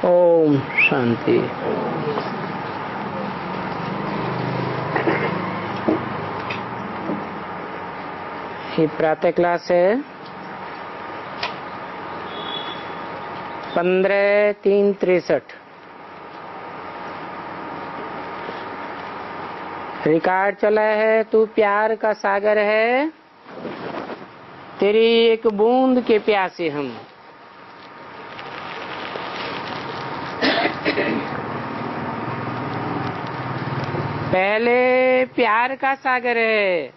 ओम शांति। ये प्रातः क्लास है 15/3/63। रिकॉर्ड चला है। तू प्यार का सागर है, तेरी एक बूंद के प्यासे हम। पहले प्यार का सागर है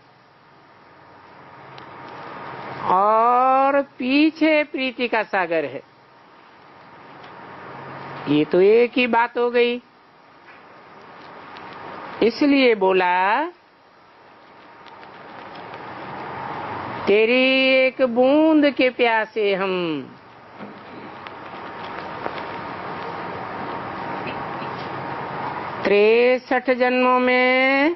और पीछे प्रीति का सागर है। ये तो एक ही बात हो गई। इसलिए बोला तेरी एक बूंद के प्यासे हम। 63 जन्मों में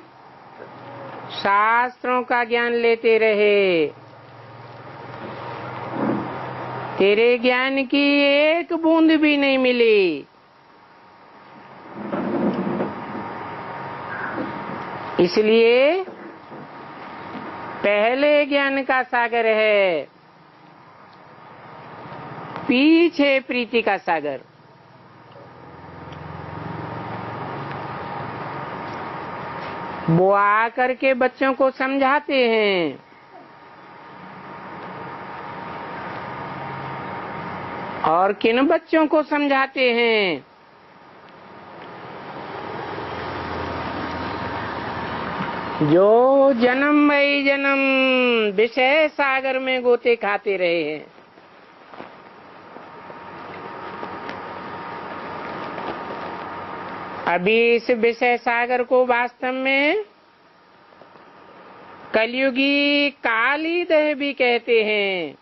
शास्त्रों का ज्ञान लेते रहे, तेरे ज्ञान की एक बूंद भी नहीं मिली। इसलिए पहले ज्ञान का सागर है, पीछे प्रीति का सागर। वो आकर के बच्चों को समझाते हैं, और किन बच्चों को समझाते हैं? जो जन्म मई जन्म विषय सागर में गोते खाते रहे हैं। अभी इस विषय सागर को वास्तव में कलयुगी काली दह भी कहते हैं।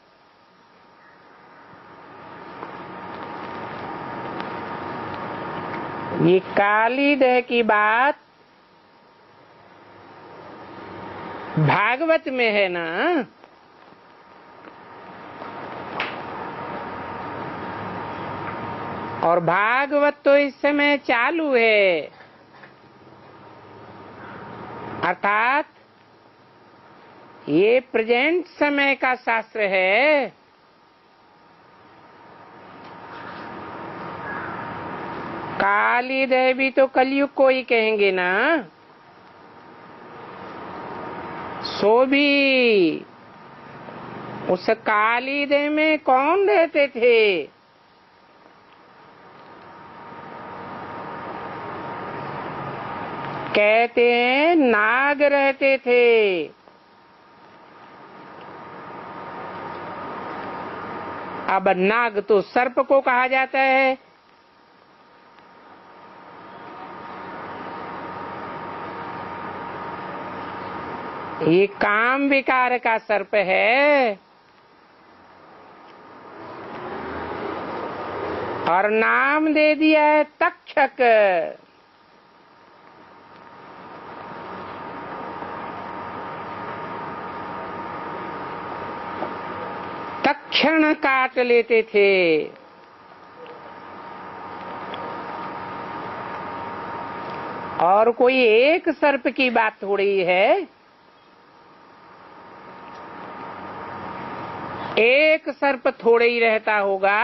ये काली दह की बात भागवत में है ना। और भागवत तो इस समय चालू है, अर्थात ये प्रेजेंट समय का शास्त्र है। काली देवी तो कलयुग को ही कहेंगे ना। सो भी उस काली देह में कौन रहते थे? कहते हैं नाग रहते थे। अब नाग तो सर्प को कहा जाता है। ये काम विकार का सर्प है और नाम दे दिया है तक्षक। तक्षण काट लेते थे। और कोई एक सर्प की बात थोड़ी है। एक सर्प थोड़े ही रहता होगा,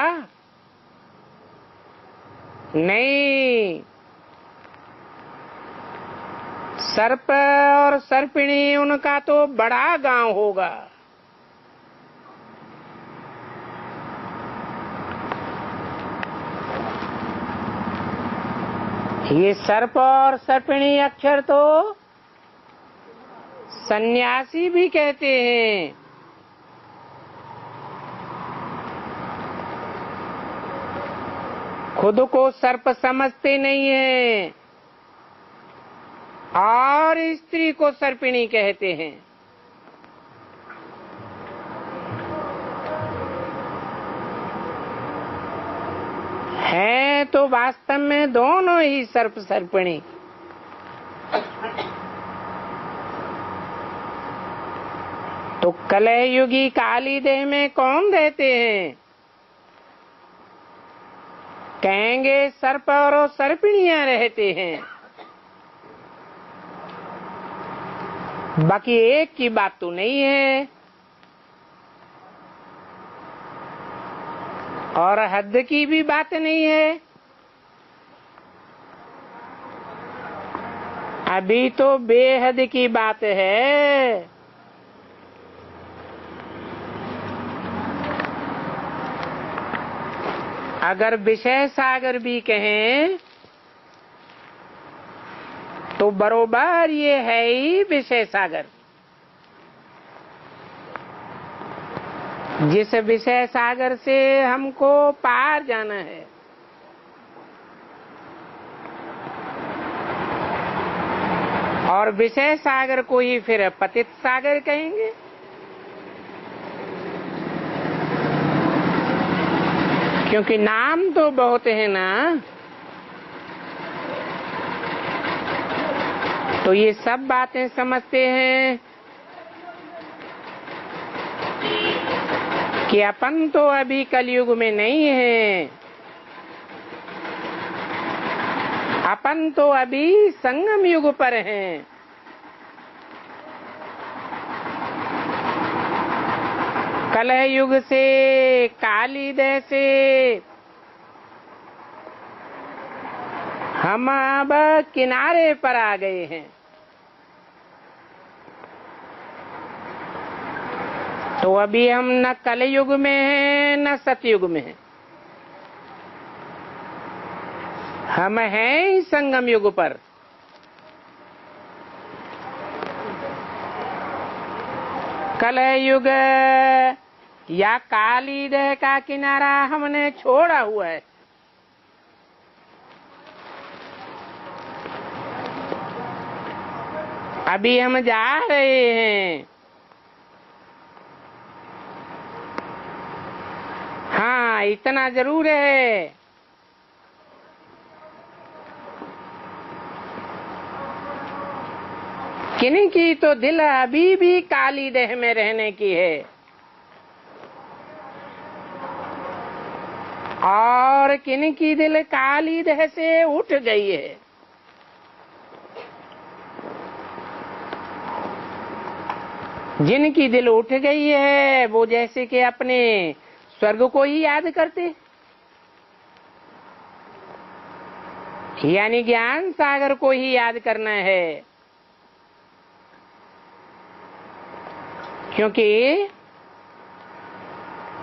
नहीं। सर्प और सर्पिणी उनका तो बड़ा गांव होगा। ये सर्प और सर्पिणी अक्षर तो सन्यासी भी कहते हैं। खुद को सर्प समझते नहीं है और स्त्री को सर्पिणी कहते हैं। हैं तो वास्तव में दोनों ही सर्प सर्पिणी। तो कलयुगी काली देह में कौन रहते हैं? कहेंगे सर्प और सर्पिणियां रहते हैं, बाकी एक की बात तो नहीं है। और हद की भी बात नहीं है। अभी तो बेहद की बात है। अगर विषय सागर भी कहें तो बरोबर ये है ही विषय सागर। जिस विषय सागर से हमको पार जाना है, और विषय सागर को ही फिर पतित सागर कहेंगे। क्योंकि नाम तो बहुत है ना, तो ये सब बातें समझते हैं कि अपन तो अभी कलयुग में नहीं है, अपन तो अभी संगम युग पर हैं। कलह युग से, कालीदय से हम अब किनारे पर आ गए हैं। तो अभी हम न कलयुग में हैं न सतयुग में हैं, हम हैं संगम युग पर। कलह युग या कालीदह का किनारा हमने छोड़ा हुआ है। अभी हम जा रहे हैं। हाँ, इतना जरूर है किन्हीं की तो दिल अभी भी काली देह में रहने की है, और किन्हीं की दिल काली देह से उठ गई है। जिनकी दिल उठ गई है वो जैसे कि अपने स्वर्ग को ही याद करते, यानी ज्ञान सागर को ही याद करना है। क्योंकि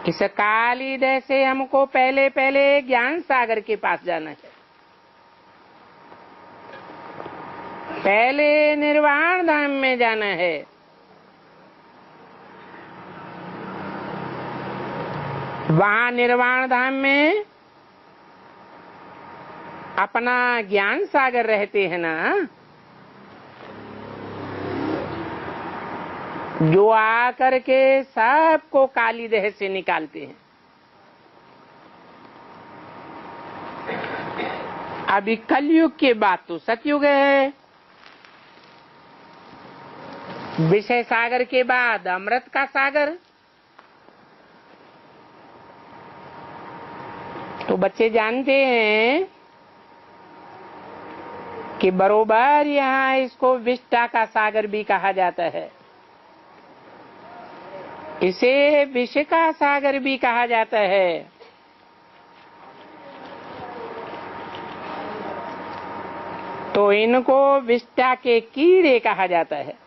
इस कालीदय से हमको पहले पहले ज्ञान सागर के पास जाना है। पहले निर्वाण धाम में जाना है। वहां निर्वाण धाम में अपना ज्ञान सागर रहते हैं ना, जो आकर के सबको काली देह से निकालते हैं। अभी कलयुग के बाद तो सतयुग है, विषय सागर के बाद अमृत का सागर। तो बच्चे जानते हैं कि बरोबर यहाँ इसको विष्टा का सागर भी कहा जाता है, इसे विष का सागर भी कहा जाता है। तो इनको विष्टा के कीड़े कहा जाता है।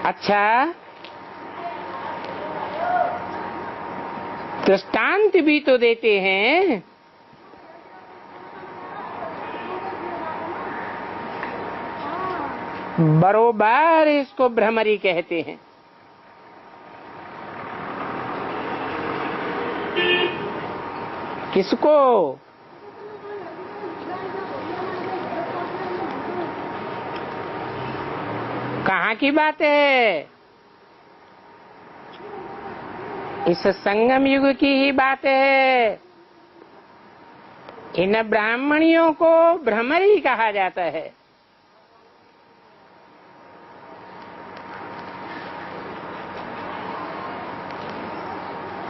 अच्छा, दृष्टांत भी तो देते हैं। बरोबर इसको भ्रमरी कहते हैं। किसको? कहाँ की बात है? इस संगम युग की ही बात है। इन ब्राह्मणियों को भ्रमरी कहा जाता है।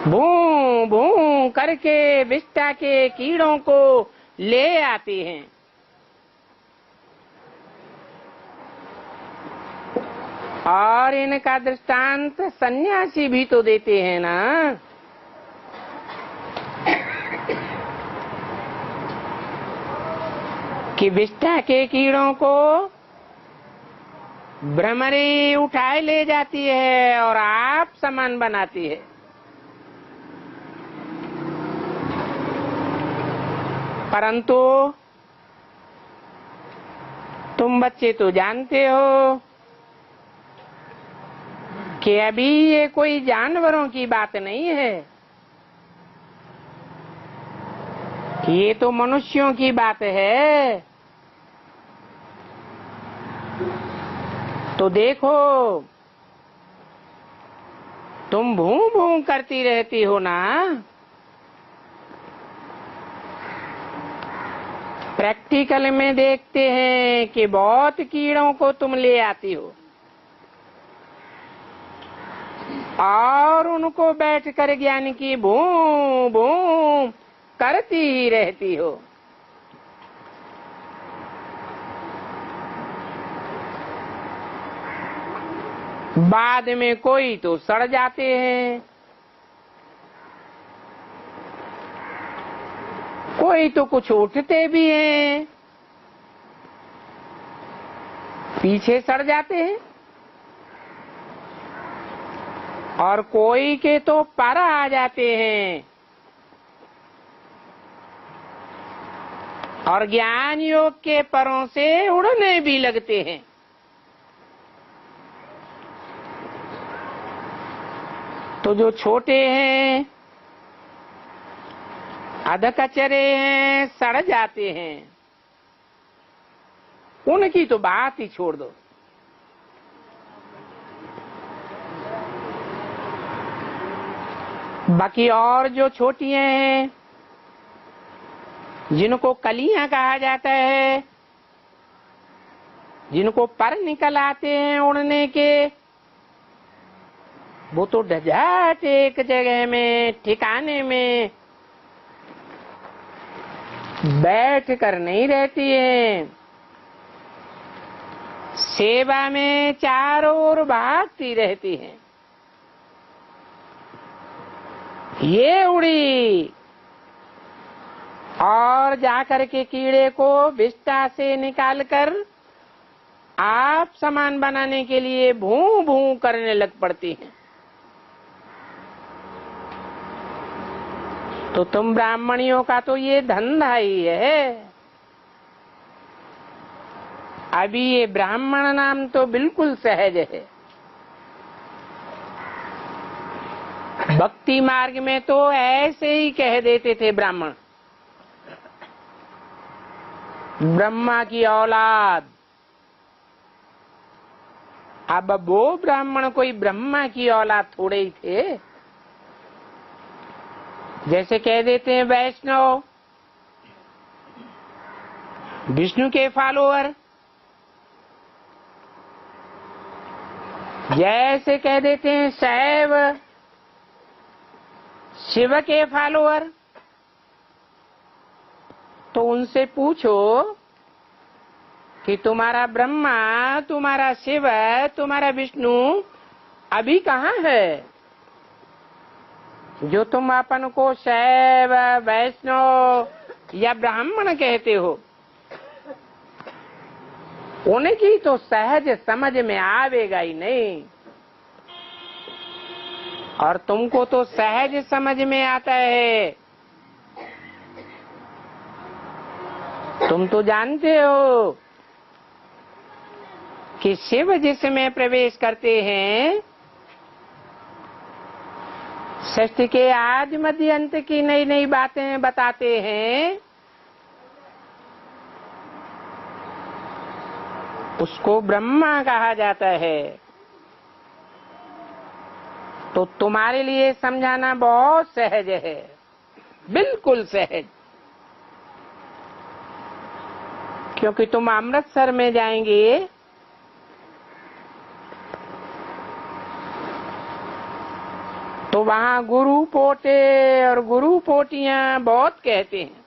भूं भूं करके विष्टा के कीड़ों को ले आती हैं। और इनका दृष्टांत सन्यासी भी तो देते हैं ना। कि विष्टा के कीड़ों को भ्रमरी उठाए ले जाती है और आप समान बनाती है। परंतु तुम बच्चे तो जानते हो कि अभी ये कोई जानवरों की बात नहीं है, ये तो मनुष्यों की बात है। तो देखो, तुम भूं भूं करती रहती हो ना, प्रैक्टिकल में देखते हैं कि बहुत कीड़ों को तुम ले आती हो और उनको बैठकर ज्ञान की भूं भूं करती ही रहती हो। बाद में कोई तो सड़ जाते हैं, कोई तो कुछ उठते भी हैं, पीछे सड़ जाते हैं, और कोई के तो पर आ जाते हैं और ज्ञान योग के परों से उड़ने भी लगते हैं। तो जो छोटे हैं, अधकचरे हैं, सड़ जाते हैं, उनकी तो बात ही छोड़ दो। बाकी और जो छोटियां हैं, जिनको कलियां कहा जाता है, जिनको पर निकल आते हैं उड़ने के, वो तो डझाट एक जगह में ठिकाने में बैठ कर नहीं रहती है, सेवा में चारों ओर भागती रहती है। ये उड़ी और जाकर के कीड़े को विष्टा से निकालकर आप समान बनाने के लिए भूं भूं करने लग पड़ती हैं। तो तुम ब्राह्मणियों का तो ये धंधा ही है। अभी ये ब्राह्मण नाम तो बिल्कुल सहज है। भक्ति मार्ग में तो ऐसे ही कह देते थे ब्राह्मण, ब्रह्मा की औलाद। अब वो ब्राह्मण कोई ब्रह्मा की औलाद थोड़े ही थे। जैसे कह देते हैं वैष्णव विष्णु के फॉलोअर, जैसे कह देते हैं शैव शिव के फॉलोअर। तो उनसे पूछो कि तुम्हारा ब्रह्मा, तुम्हारा शिव, तुम्हारा विष्णु अभी कहाँ है, जो तुम अपन को शैव, वैष्णव या ब्राह्मण कहते हो। उनकी तो सहज समझ में आवेगा ही नहीं, और तुमको तो सहज समझ में आता है। तुम तो जानते हो कि शिव जिसमें प्रवेश करते हैं, षष्ठ के आदि मध्य अंत की नई नई बातें बताते हैं, उसको ब्रह्मा कहा जाता है। तो तुम्हारे लिए समझाना बहुत सहज है, बिल्कुल सहज। क्योंकि तुम अमृतसर में जाएंगे तो वहाँ गुरु पोटे और गुरु पोटियां बहुत कहते हैं।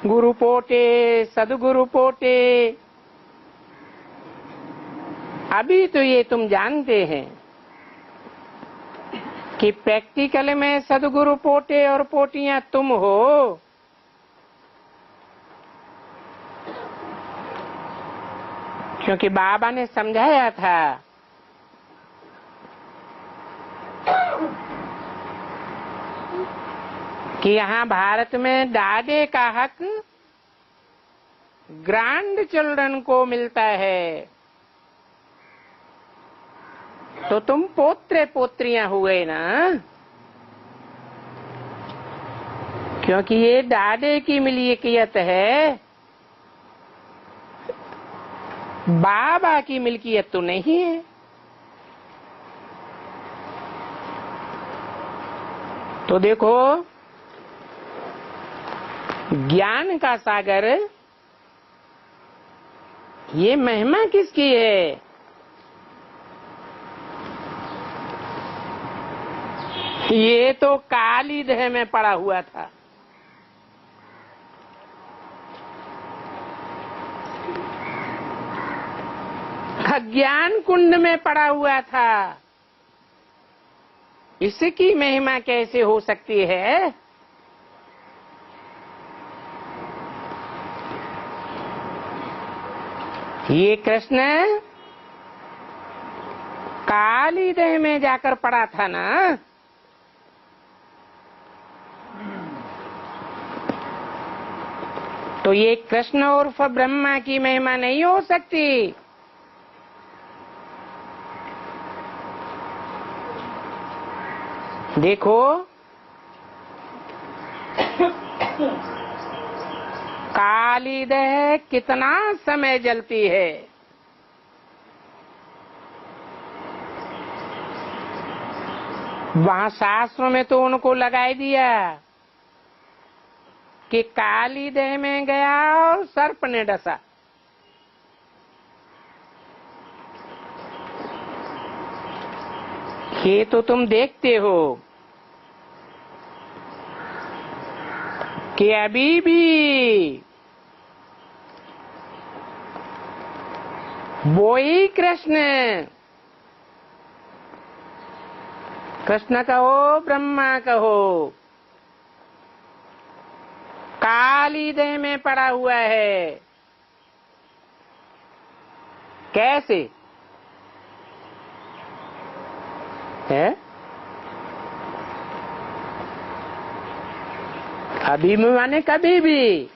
गुरु पोटे, सदगुरु पोटे। अभी तो ये तुम जानते हैं कि प्रैक्टिकल में सदगुरु पोटे और पोटियां तुम हो। क्योंकि बाबा ने समझाया था कि यहाँ भारत में दादे का हक ग्रैंड चिल्ड्रन को मिलता है, तो तुम पोत्रे पोत्रियां हुए ना, क्योंकि ये दादे की मिल्कियत है, बाबा की मिल्कियत तो नहीं है। तो देखो, ज्ञान का सागर, ये महिमा किसकी है? ये तो काली देह में पड़ा हुआ था। अज्ञान कुंड में पड़ा हुआ था। इसकी महिमा कैसे हो सकती है? ये कृष्ण काली देह में जाकर पड़ा था ना, तो ये कृष्ण उर्फ ब्रह्मा की महिमा नहीं हो सकती। देखो, काली देह कितना समय जलती है। वहां शास्त्रों में तो उनको लगाई दिया कि काली देह में गया और सर्प ने डसा। ये तो तुम देखते हो कि अभी भी वो ही कृष्ण, कृष्ण कहो ब्रह्मा कहो, काली देह में पड़ा हुआ है। कैसे है? अभी माने कभी भी,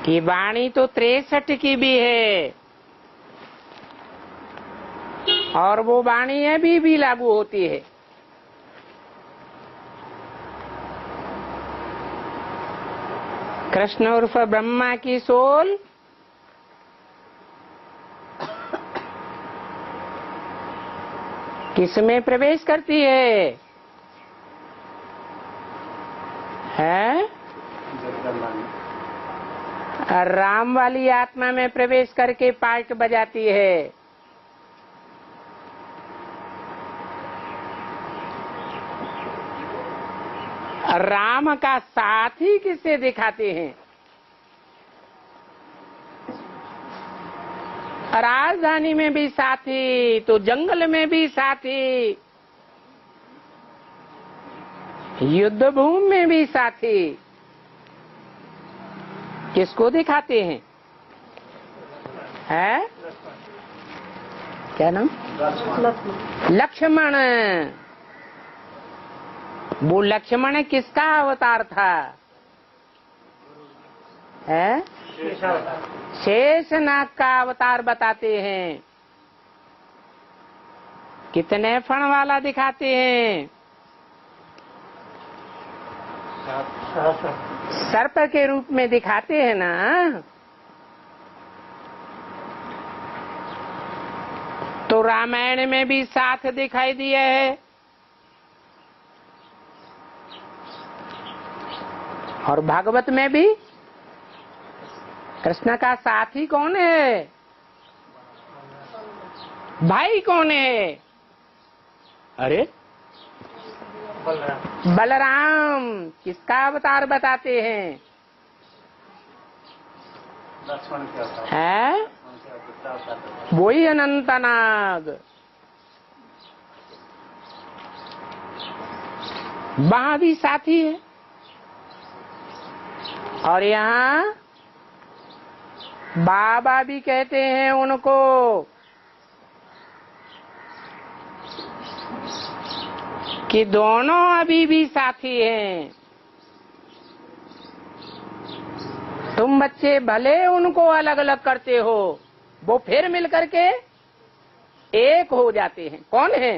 कि वाणी तो 63 की भी है और वो वाणी अभी भी लागू होती है। कृष्ण उर्फ ब्रह्मा की सोल किसमें प्रवेश करती है? राम वाली आत्मा में प्रवेश करके पार्ट बजाती है। राम का साथी किसे दिखाते हैं? राजधानी में भी साथी, तो जंगल में भी साथी, युद्ध भूमि में भी साथी। किसको दिखाते हैं? है क्या नाम? लक्ष्मण। वो लक्ष्मण किसका अवतार था? है शेषनाग का अवतार बताते हैं। कितने फण वाला दिखाते हैं? सर्प के रूप में दिखाते हैं ना। तो रामायण में भी साथ दिखाई दिया है और भागवत में भी। कृष्ण का साथी कौन है? भाई कौन है? अरे बलराम। किसका अवतार बताते हैं? है वही अनंतनाग। वहां भी साथी है और यहाँ बाबा भी कहते हैं उनको कि दोनों अभी भी साथी हैं। तुम बच्चे भले उनको अलग अलग करते हो, वो फिर मिलकर के एक हो जाते हैं। कौन है?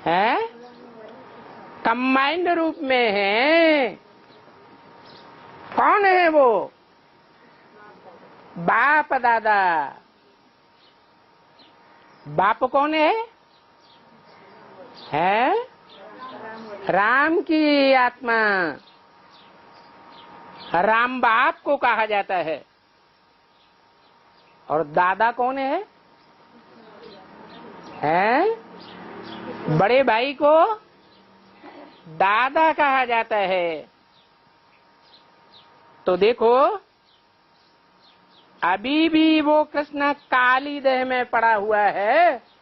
हैं? कंबाइंड रूप में है। कौन है वो? बाप दादा। बाप कौन है? है राम की आत्मा। राम बाप को कहा जाता है। और दादा कौन है? बड़े भाई को दादा कहा जाता है। तो देखो अभी भी वो कृष्ण काली देह में पड़ा हुआ है।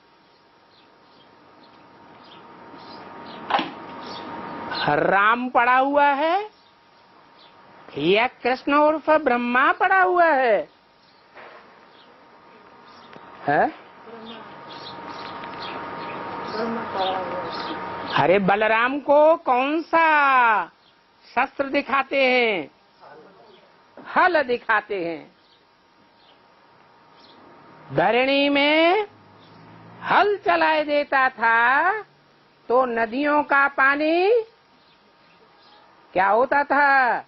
राम पड़ा हुआ है या कृष्ण उर्फ ब्रह्मा पड़ा हुआ है? अरे बलराम को कौन सा शस्त्र दिखाते हैं? हल दिखाते हैं। धरणी में हल चलाए देता था तो नदियों का पानी क्या होता था?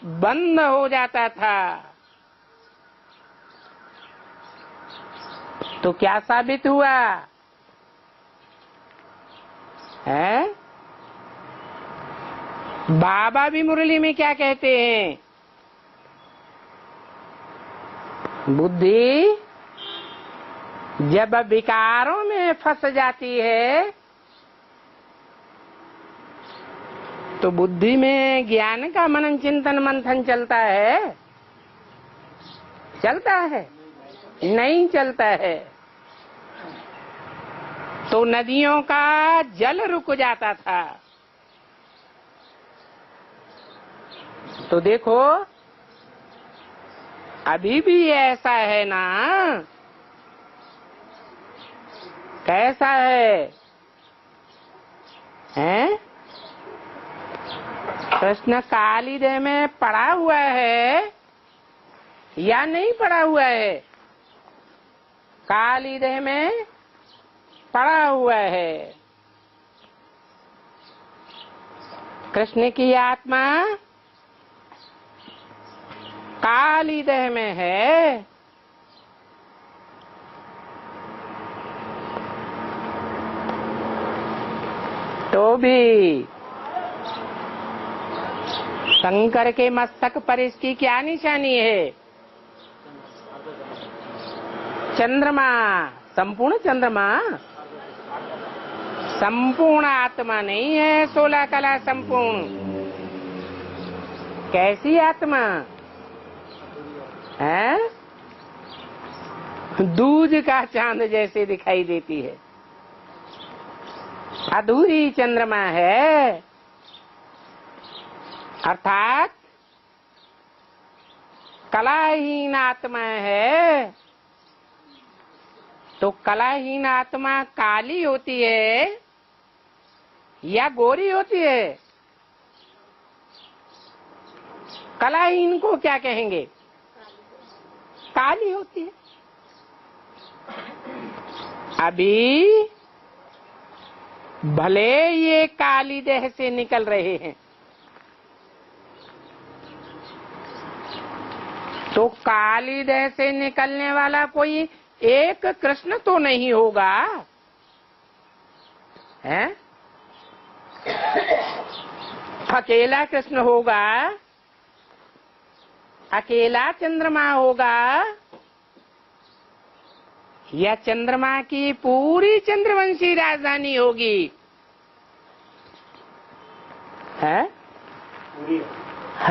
बंद हो जाता था। तो क्या साबित हुआ? बाबा भी मुरली में क्या कहते हैं? बुद्धि जब विकारों में फंस जाती है तो बुद्धि में ज्ञान का मनन चिंतन मंथन चलता है? चलता है? नहीं चलता है। तो नदियों का जल रुक जाता था। तो देखो अभी भी ऐसा है ना? कैसा है? कृष्ण काली देह में पड़ा हुआ है या नहीं पड़ा हुआ है? काली देह में पड़ा हुआ है। कृष्ण की आत्मा काली देह में है। तो भी शंकर के मस्तक पर इसकी क्या निशानी है? चंद्रमा। संपूर्ण चंद्रमा। संपूर्ण आत्मा नहीं है। 16 कला संपूर्ण। कैसी आत्मा है? दूज का चांद जैसे दिखाई देती है। अधूरी चंद्रमा है। अर्थात कलाहीन आत्मा है। तो कलाहीन आत्मा काली होती है या गोरी होती है? कलाहीन को क्या कहेंगे? काली होती है। अभी भले ये काली देह से निकल रहे हैं तो काली देह से निकलने वाला कोई एक कृष्ण तो नहीं होगा, है? अकेला कृष्ण होगा, अकेला चंद्रमा होगा, या चंद्रमा की पूरी चंद्रवंशी राजधानी होगी? है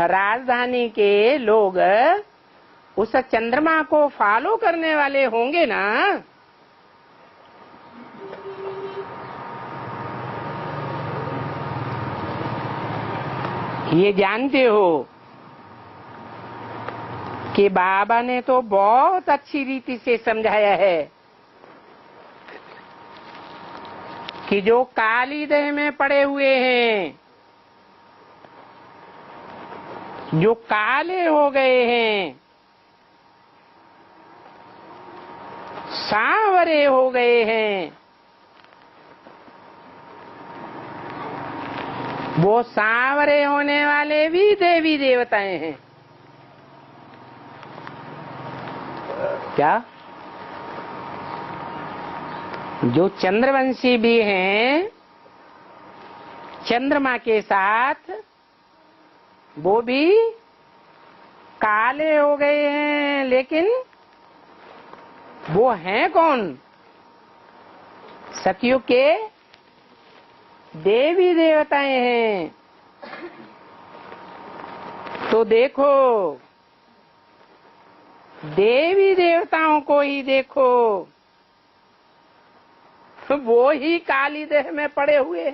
राजधानी के लोग उस चंद्रमा को फॉलो करने वाले होंगे ना। ये जानते हो कि बाबा ने तो बहुत अच्छी रीति से समझाया है कि जो काली देह में पड़े हुए हैं, जो काले हो गए हैं, सांवरे हो गए हैं, वो सांवरे होने वाले भी देवी देवताएं हैं। क्या? जो चंद्रवंशी भी हैं, चंद्रमा के साथ वो भी काले हो गए हैं, लेकिन वो हैं कौन? सतयुग के देवी देवताएं हैं। तो देखो, देवी देवताओं को ही देखो, वो ही काली देह में पड़े हुए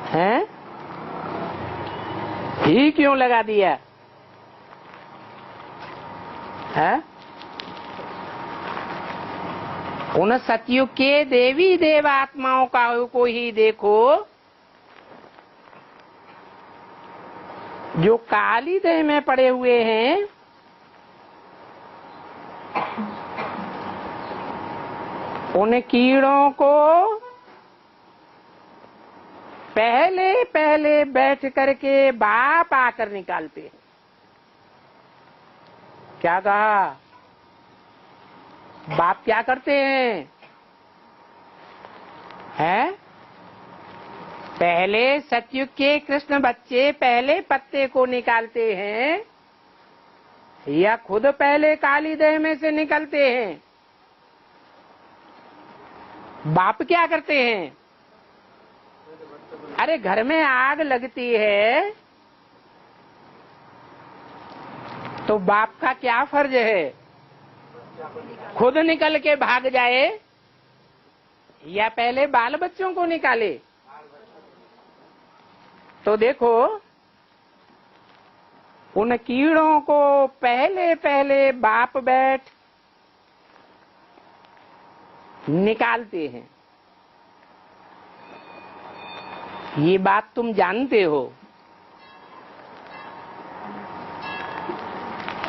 हैं। ही क्यों लगा दिया है? उन सतयुग के देवी देवात्माओं को ही देखो, जो काली देह में पड़े हुए हैं। उन कीड़ों को पहले पहले बैठ करके बाप आकर निकालते हैं। क्या कहा? बाप क्या करते हैं? हैं? पहले सतयुग के कृष्ण बच्चे पहले पत्ते को निकालते हैं, या खुद पहले काली देह में से निकलते हैं? बाप क्या करते हैं? अरे घर में आग लगती है तो बाप का क्या फर्ज है? खुद निकल के भाग जाए या पहले बाल बच्चों को निकाले? तो देखो, उन कीड़ों को पहले पहले बाप बैठ निकालते हैं। ये बात तुम जानते हो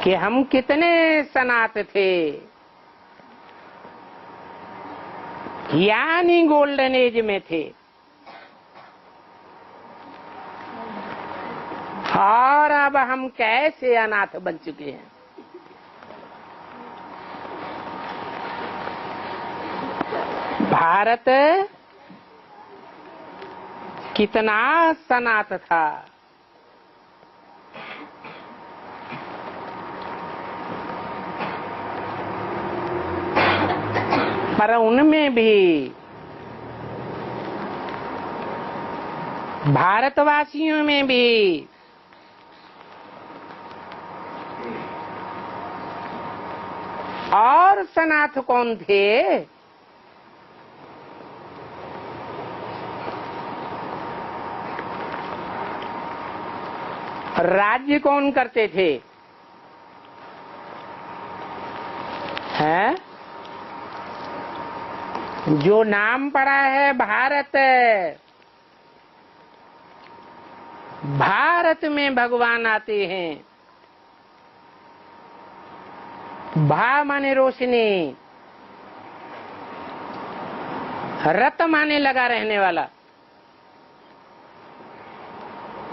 कि हम कितने सनात थे, यानी गोल्डन एज में थे, और अब हम कैसे अनाथ बन चुके हैं। भारत कितना सनात था, पर उनमें भी, भारतवासियों में भी और सनाथ कौन थे? राज्य कौन करते थे? हैं? जो नाम पड़ा है भारत, भारत में भगवान आते हैं। भा माने रोशनी, रत माने लगा रहने वाला।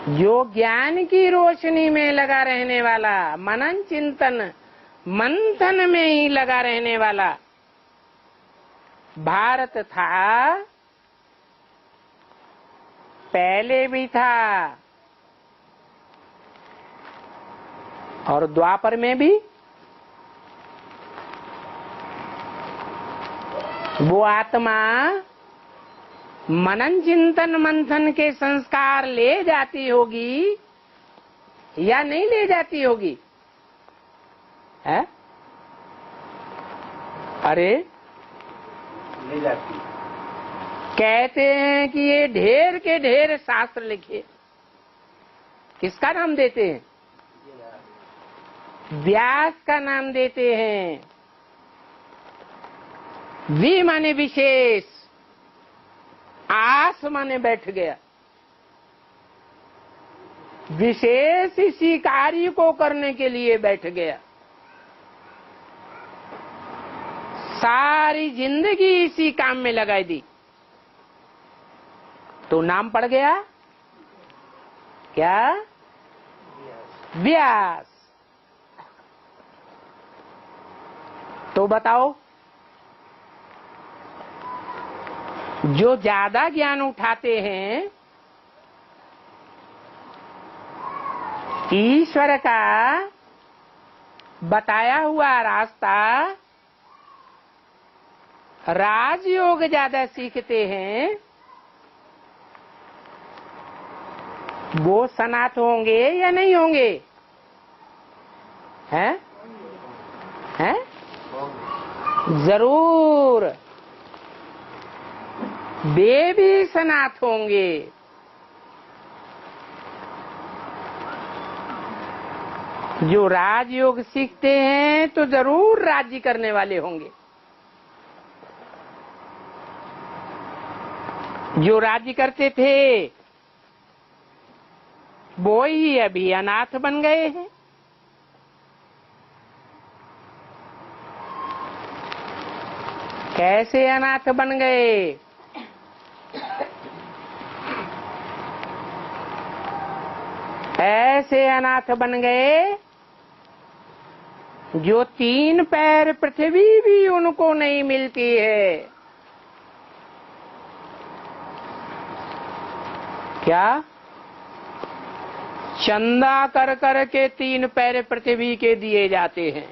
जो ज्ञान की रोशनी में लगा रहने वाला, मनन चिंतन मंथन में ही लगा रहने वाला भारत था, पहले भी था और द्वापर में भी वो आत्मा मनन चिंतन मंथन के संस्कार ले जाती होगी या नहीं ले जाती होगी? है? अरे ले जाती। कहते हैं कि ये ढेर के ढेर शास्त्र लिखे, किसका नाम देते हैं? व्यास का नाम देते हैं। वी माने विशेष, आस माने बैठ गया। विशेष इसी कार्य को करने के लिए बैठ गया। सारी जिंदगी इसी काम में लगाई दी, तो नाम पड़ गया क्या? व्यास। तो बताओ, जो ज्यादा ज्ञान उठाते हैं, ईश्वर का बताया हुआ रास्ता, राजयोग ज्यादा सीखते हैं, वो सनात होंगे या नहीं होंगे? हैं? हैं? जरूर, वे भी सनात होंगे। जो राजयोग सीखते हैं तो जरूर राज्य करने वाले होंगे। जो राज्य करते थे वो ही अभी अनाथ बन गए हैं। कैसे अनाथ बन गए? ऐसे अनाथ बन गए जो 3 पैर पृथ्वी भी उनको नहीं मिलती है। क्या? चंदा कर कर के 3 पैर पृथ्वी के दिए जाते हैं।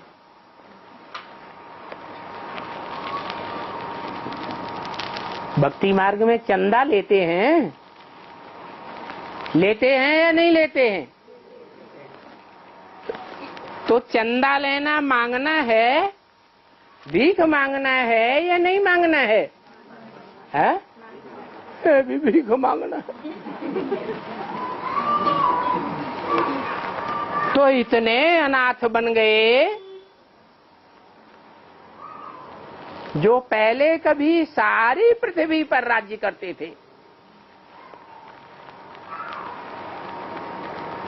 भक्ति मार्ग में चंदा लेते हैं? लेते हैं या नहीं लेते हैं? तो चंदा लेना मांगना है, भीख मांगना है या नहीं मांगना है? है? भी भीख मांगना है। तो इतने अनाथ बन गए जो पहले कभी सारी पृथ्वी पर राज्य करते थे,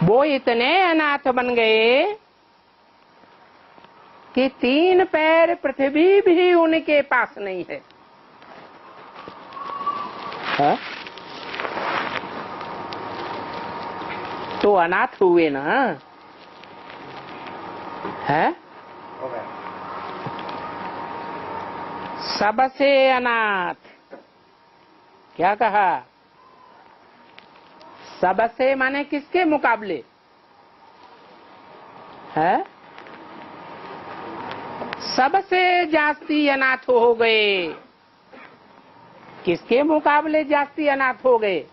वो इतने अनाथ बन गए कि 3 पैर पृथ्वी भी उनके पास नहीं है। हा? तो अनाथ हुए ना? है? सबसे अनाथ। क्या कहा? सबसे माने किसके मुकाबले? है? सबसे जास्ती अनाथ हो गए। किसके मुकाबले जास्ती अनाथ हो गए?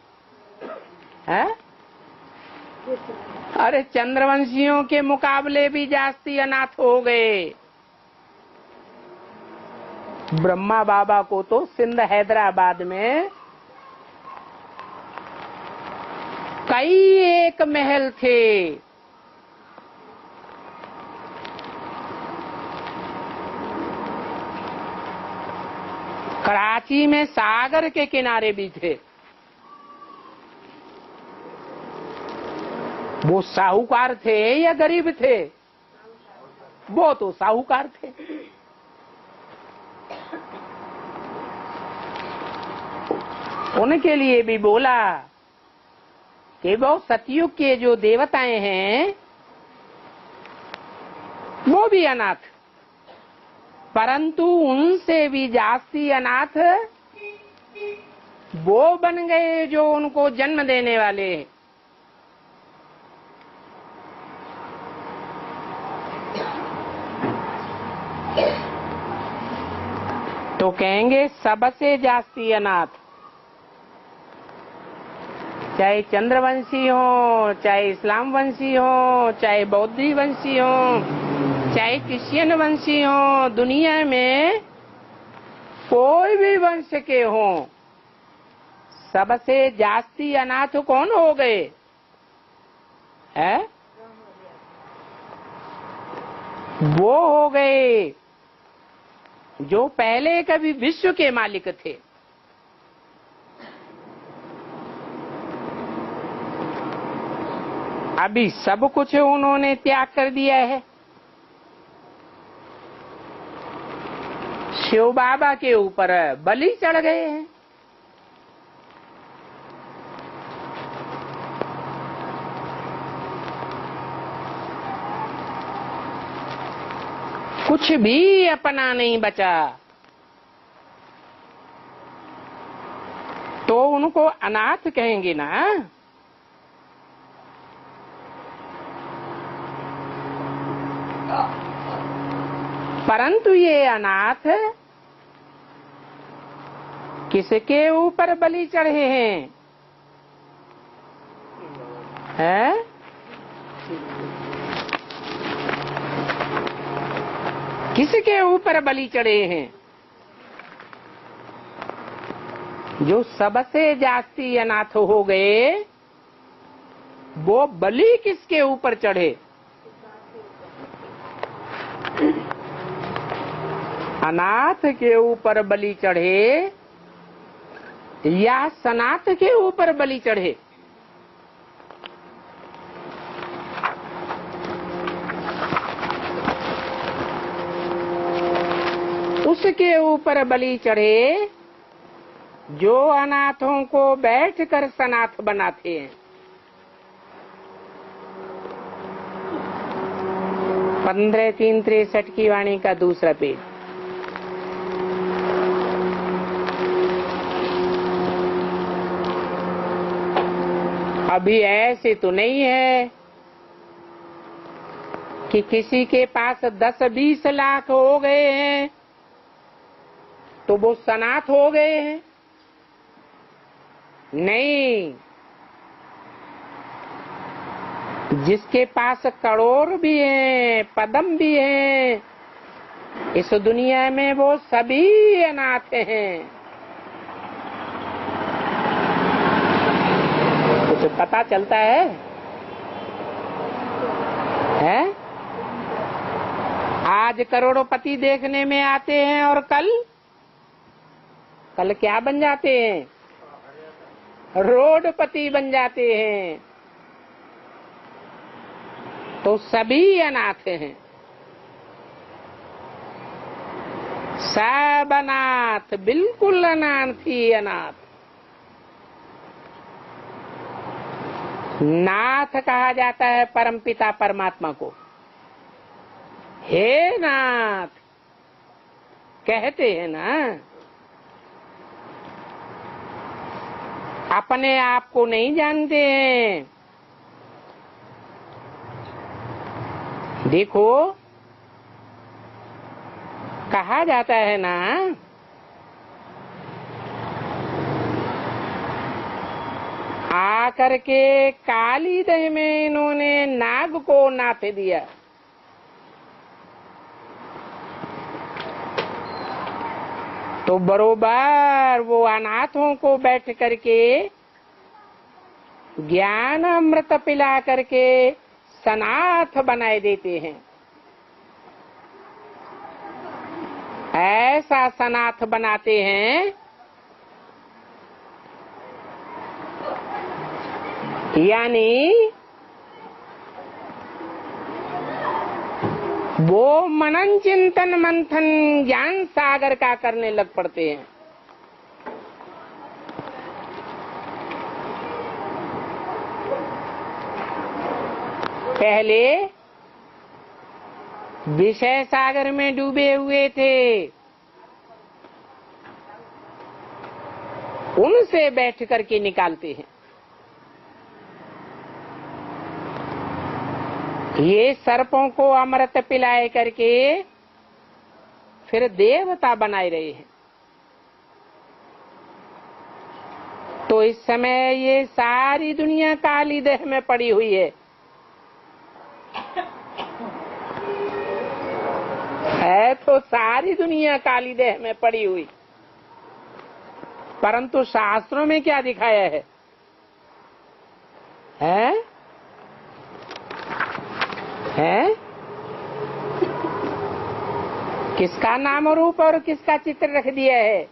हैं? अरे चंद्रवंशियों के मुकाबले भी जास्ती अनाथ हो गए। ब्रह्मा बाबा को तो सिंध हैदराबाद में कई एक महल थे। कराची में सागर के किनारे भी थे। वो साहूकार थे या गरीब थे? वो तो साहूकार थे। उनके लिए भी बोला कि वो सतयुग के जो देवताएं हैं वो भी अनाथ, परंतु उनसे भी जास्ती अनाथ वो बन गए जो उनको जन्म देने वाले। तो कहेंगे सबसे जास्ती अनाथ, चाहे चंद्रवंशी हो, चाहे इस्लाम वंशी हो, चाहे बौद्धी वंशी हो, चाहे क्रिश्चियन वंशी हो, दुनिया में कोई भी वंश के हो, सबसे जास्ती अनाथ कौन हो गए है? वो हो गए जो पहले कभी विश्व के मालिक थे। अभी सब कुछ उन्होंने त्याग कर दिया है। शिव बाबा के ऊपर बलि चढ़ गए हैं। कुछ भी अपना नहीं बचा, तो उनको अनाथ कहेंगे ना। परंतु ये अनाथ किसके ऊपर बलि चढ़े हैं? हैं? किसके ऊपर बलि चढ़े हैं? जो सबसे जास्ती अनाथ हो गए, वो बलि किसके ऊपर चढ़े? अनाथ के ऊपर बलि चढ़े या सनाथ के ऊपर बलि चढ़े? उसके ऊपर बलि चढ़े जो अनाथों को बैठकर सनाथ बनाते हैं। 15:3-63 की वाणी का दूसरा पेज। अभी ऐसे तो नहीं है कि किसी के पास 10-20 लाख हो गए हैं तो वो सनाथ हो गए हैं। नहीं, जिसके पास करोड़ भी हैं, पदम भी हैं, इस दुनिया में वो सभी अनाथ हैं। कुछ पता चलता है? आज करोड़पति देखने में आते हैं और कल क्या बन जाते हैं? रोडपति बन जाते हैं। तो सभी अनाथ हैं, सब अनाथ, बिल्कुल अनाथ ही अनाथ। नाथ कहा जाता है परमपिता परमात्मा को। हे नाथ कहते हैं ना। अपने आप को नहीं जानते हैं। देखो, कहा जाता है ना, आकर के काली दही में इन्होंने नाग को नाथ दिया। तो बरोबर वो अनाथों को बैठ करके ज्ञान अमृत पिला करके सनाथ बनाए देते हैं। ऐसा सनाथ बनाते हैं यानी वो मनन चिंतन मंथन ज्ञान सागर का करने लग पड़ते हैं। पहले विषय सागर में डूबे हुए थे, उनसे बैठ करके निकालते हैं। ये सर्पों को अमृत पिलाए करके फिर देवता बनाए रहे हैं। तो इस समय ये सारी दुनिया काली देह में पड़ी हुई है तो सारी दुनिया काली देह में पड़ी हुई, परंतु शास्त्रों में क्या दिखाया है? हैं? किसका नाम रूप और किसका चित्र रख दिया है?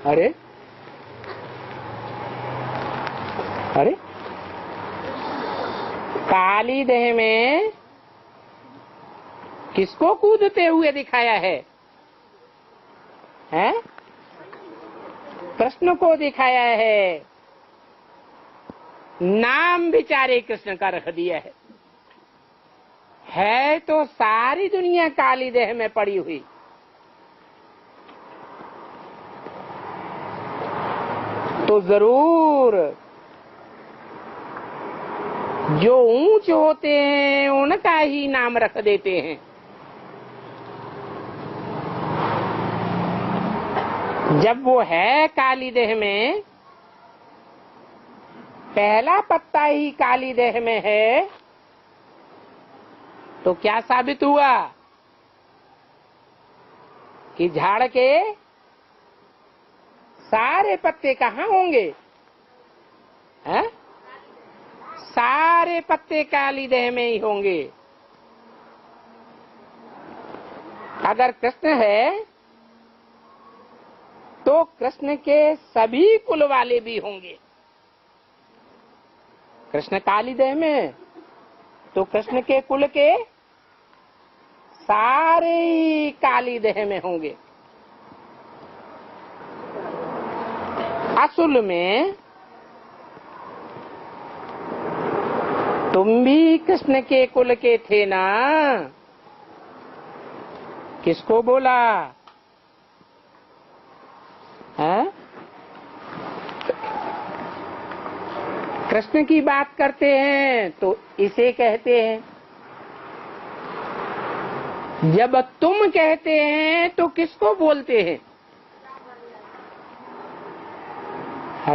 अरे अरे काली देह में किसको कूदते हुए दिखाया है? हैं? कृष्ण को दिखाया है। नाम बिचारे कृष्ण का रख दिया है तो सारी दुनिया काली देह में पड़ी हुई। तो जरूर जो ऊंच होते हैं उनका ही नाम रख देते हैं। जब वो है काली देह में, पहला पत्ता ही काली देह में है, तो क्या साबित हुआ कि झाड़ के सारे पत्ते कहाँ होंगे? हैं? सारे पत्ते काली देह में ही होंगे। अगर कृष्ण है तो कृष्ण के सभी कुल वाले भी होंगे। कृष्ण काली देह में तो कृष्ण के कुल के सारे ही काली देह में होंगे। असल में तुम भी कृष्ण के कुल के थे ना? किसको बोला है? कृष्ण की बात करते हैं तो इसे कहते हैं। जब तुम कहते हैं तो किसको बोलते हैं?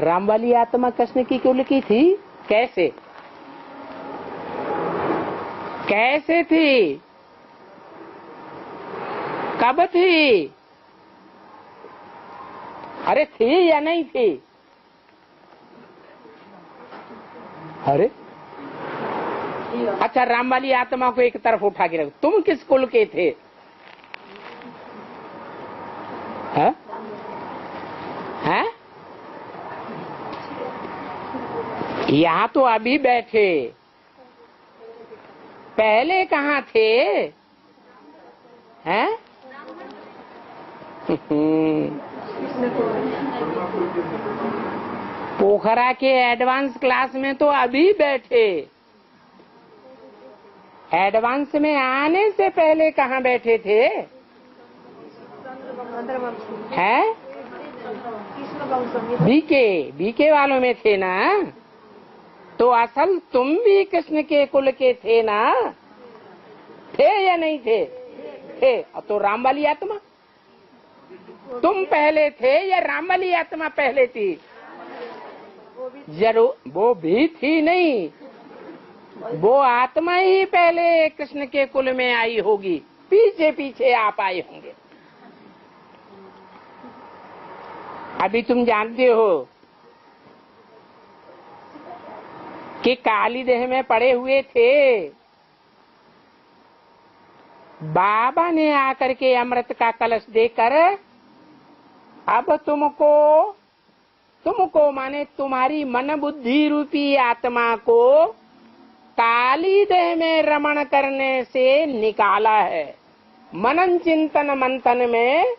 राम वाली आत्मा कृष्ण की कुल की थी। कैसे कैसे थी? कब थी? अरे थी या नहीं थी? अरे अच्छा, राम वाली आत्मा को एक तरफ उठा के रखो। तुम किस कुल के थे? हैं? हैं? यहाँ तो अभी बैठे, पहले कहाँ थे? हैं? पोखरा के एडवांस क्लास में तो अभी बैठे, एडवांस में आने से पहले कहाँ बैठे थे? हैं? बीके वालों में थे ना? तो असल तुम भी कृष्ण के कुल के थे ना? थे या नहीं थे? थे। तो राम वाली आत्मा तुम पहले थे या राम वाली आत्मा पहले थी? जरूर वो भी थी नहीं, वो आत्मा ही पहले कृष्ण के कुल में आई होगी, पीछे पीछे आप आए होंगे। अभी तुम जानते हो कि काली देह में पड़े हुए थे। बाबा ने आकर के अमृत का कलश देकर अब तुमको माने तुम्हारी मन बुद्धि रूपी आत्मा को काली देह में रमण करने से निकाला है, मनन चिंतन मंथन में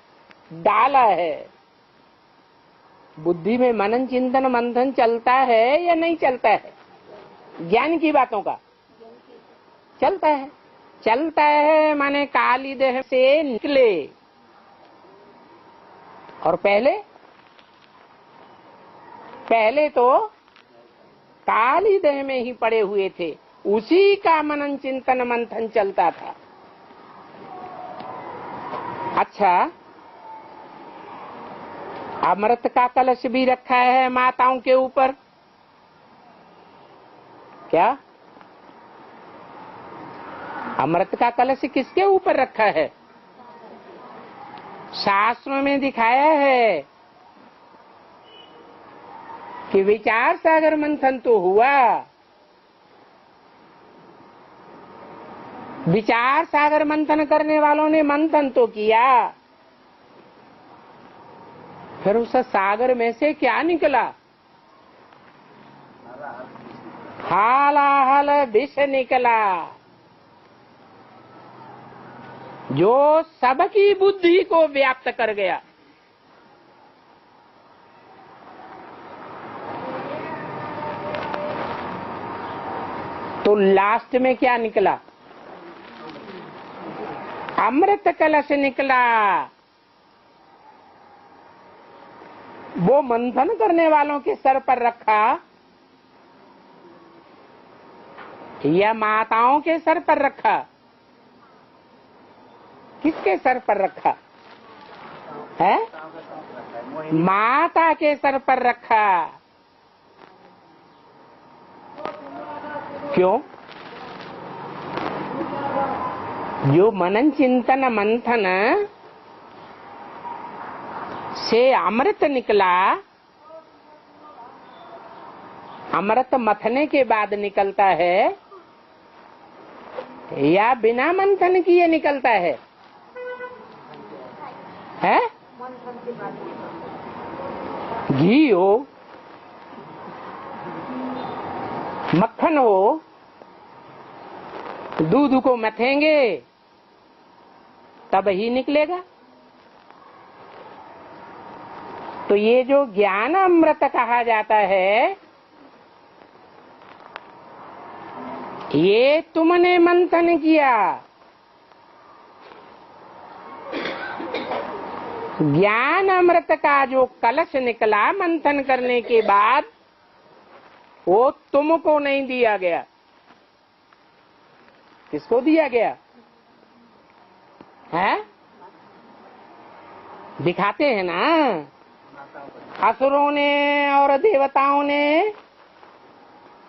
डाला है। बुद्धि में मनन चिंतन मंथन चलता है या नहीं चलता है? ज्ञान की बातों का चलता है। चलता है माने काली देह से निकले। और पहले तो काली देह में ही पड़े हुए थे, उसी का मनन चिंतन मंथन चलता था। अच्छा, अमृत का कलश भी रखा है माताओं के ऊपर। क्या अमृत का कलश किसके ऊपर रखा है? शास्त्रों में दिखाया है कि विचार सागर मंथन तो हुआ, विचार सागर मंथन करने वालों ने मंथन तो किया, फिर उस सागर में से क्या निकला? हालाहल विष निकला, जो सबकी बुद्धि को व्याप्त कर गया। तो लास्ट में क्या निकला? अमृत कलश निकला। वो मंथन करने वालों के सर पर रखा या माताओं के सर पर रखा? किसके सर पर रखा है? माता के सर पर रखा। क्यों? जो मनन चिंतन मंथन से अमृत निकला, अमृत मथने के बाद निकलता है या बिना मंथन किए निकलता है? हैं? घी हो, मक्खन हो, दूध को मथेंगे तब ही निकलेगा। तो ये जो ज्ञान अमृत कहा जाता है, ये तुमने मंथन किया। ज्ञान अमृत का जो कलश निकला मंथन करने के बाद, वो तुमको नहीं दिया गया। किसको दिया गया है? दिखाते हैं ना, असुरों ने और देवताओं ने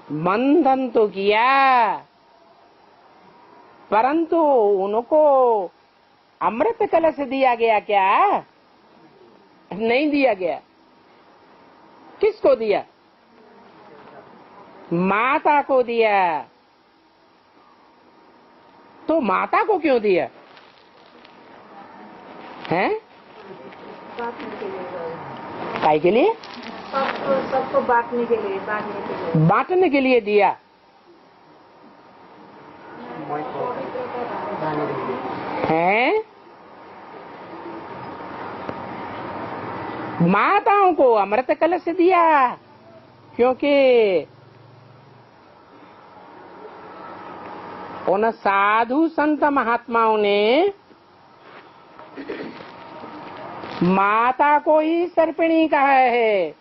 मंथन तो किया, परंतु उनको अमृत कलश दिया गया क्या? नहीं दिया गया। किसको दिया? माता को दिया। तो माता को क्यों दिया है? काय के लिए? सबको बांटने के लिए, बांटने के लिए दिया। हैं? माताओं को अमृत कलश दिया क्योंकि उन साधु संत महात्माओं ने माता को ही सर्पिणी कहा है।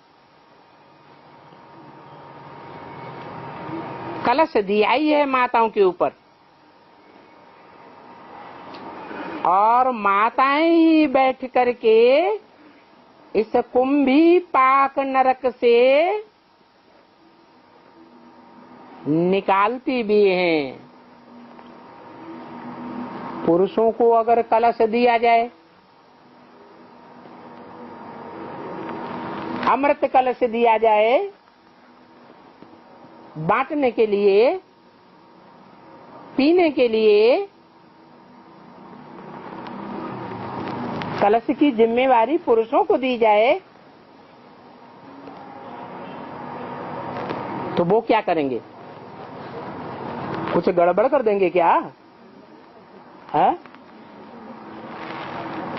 कलश दिया ही है माताओं के ऊपर, और माताएं ही बैठ करके इस कुंभी पाक नरक से निकालती भी हैं। पुरुषों को अगर कलश दिया जाए, अमृत कलश दिया जाए बांटने के लिए, पीने के लिए, कलश की जिम्मेवारी पुरुषों को दी जाए, तो वो क्या करेंगे? कुछ गड़बड़ कर देंगे क्या? है?